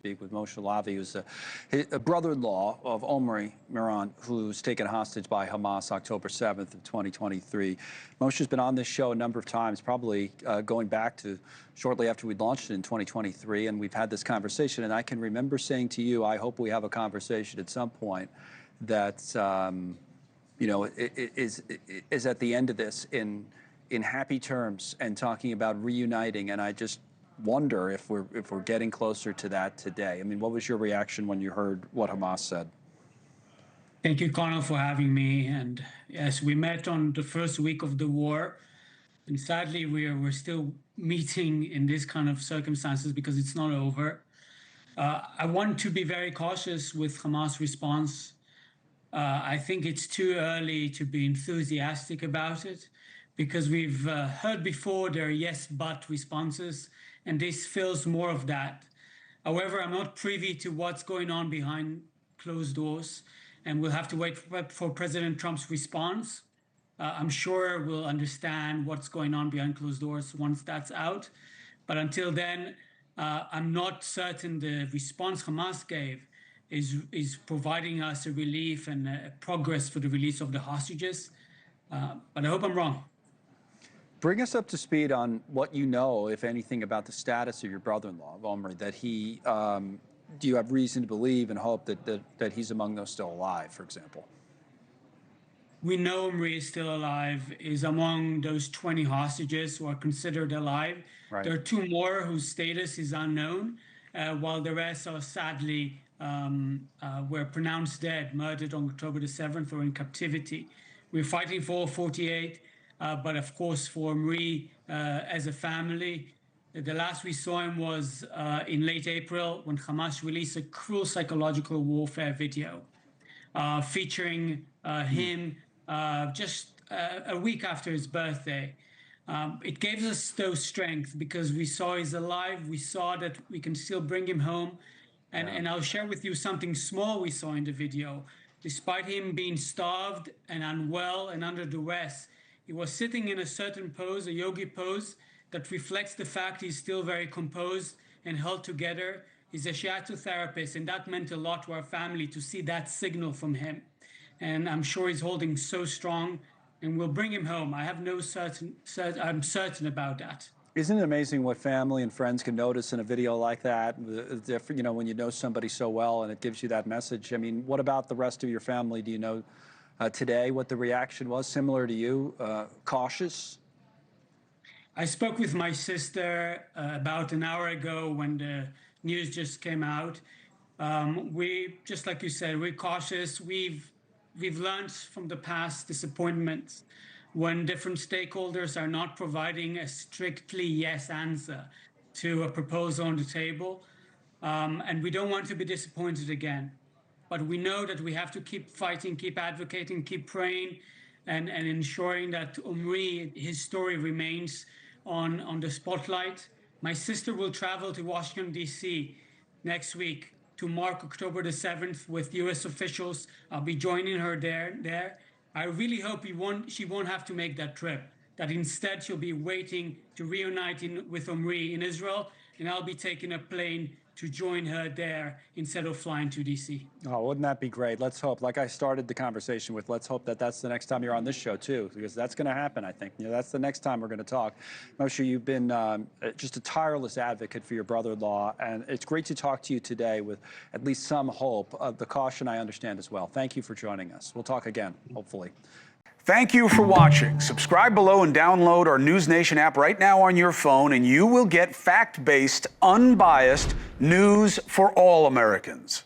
Speak with Moshe Lavi, who's a brother-in-law of Omri Miran, who's taken hostage by Hamas October 7th of 2023. Moshe's been on this show a number of times, probably going back to shortly after we launched it in 2023, and we've had this conversation. And I can remember saying to you, I hope we have a conversation at some point that, you know, is at the end of this in happy terms and talking about reuniting. And I just wonder if we're getting closer to that today. I mean, what was your reaction when you heard what Hamas said? Thank you, Connell, for having me. And yes, we met on the first week of the war, and sadly, we're still meeting in this kind of circumstances because it's not over. I want to be very cautious with Hamas' response. I think it's too early to be enthusiastic about it because we've heard before there are yes, but responses, and this feels more of that. However, I'm not privy to what's going on behind closed doors, and we'll have to wait for President Trump's response. I'm sure we'll understand what's going on behind closed doors once that's out. But until then, I'm not certain the response Hamas gave is providing us a relief and a progress for the release of the hostages. But I hope I'm wrong. Bring us up to speed on what you know, if anything, about the status of your brother-in-law, Omri, that he, do you have reason to believe and hope that he's among those still alive, for example? We know Omri is still alive, is among those 20 hostages who are considered alive. Right. There are 2 more whose status is unknown, while the rest are sadly were pronounced dead, murdered on October the 7th or in captivity. We're fighting for all 48. But of course, for Omri as a family, the last we saw him was in late April when Hamas released a cruel psychological warfare video featuring him just a week after his birthday. It gave us those strength because we saw he's alive. We saw that we can still bring him home. And I'll share with you something small we saw in the video. Despite him being starved and unwell and under duress, he was sitting in a certain pose, a yogi pose, that reflects the fact he's still very composed and held together. He's a shiatsu therapist, and that meant a lot to our family to see that signal from him. And I'm sure he's holding so strong, and we'll bring him home. I have no I'm certain about that. Isn't it amazing what family and friends can notice in a video like that? You know, when you know somebody so well and it gives you that message. I mean, what about the rest of your family? Do you know today what the reaction was? Similar to you, cautious? I spoke with my sister about an hour ago when the news just came out. We, just like you said, we're cautious. We've learned from the past disappointments when different stakeholders are not providing a strictly yes answer to a proposal on the table. And we don't want to be disappointed again. But we know that we have to keep fighting, keep advocating, keep praying, and ensuring that Omri, his story remains on the spotlight. My sister will travel to Washington, D.C. next week to mark October the 7th with U.S. officials. I'll be joining her there. I really hope she won't have to make that trip, that instead she'll be waiting to reunite with Omri in Israel, and I'll be taking a plane to join her there instead of flying to D.C. Oh, wouldn't that be great? Let's hope, like I started the conversation with, let's hope that that's the next time you're on this show, too, because that's going to happen, I think. You know, that's the next time we're going to talk. Moshe, you've been just a tireless advocate for your brother-in-law, and it's great to talk to you today with at least some hope. The caution I understand as well. Thank you for joining us. We'll talk again, hopefully. Thank you for watching. Subscribe below and download our NewsNation app right now on your phone, and you will get fact-based, unbiased news for all Americans.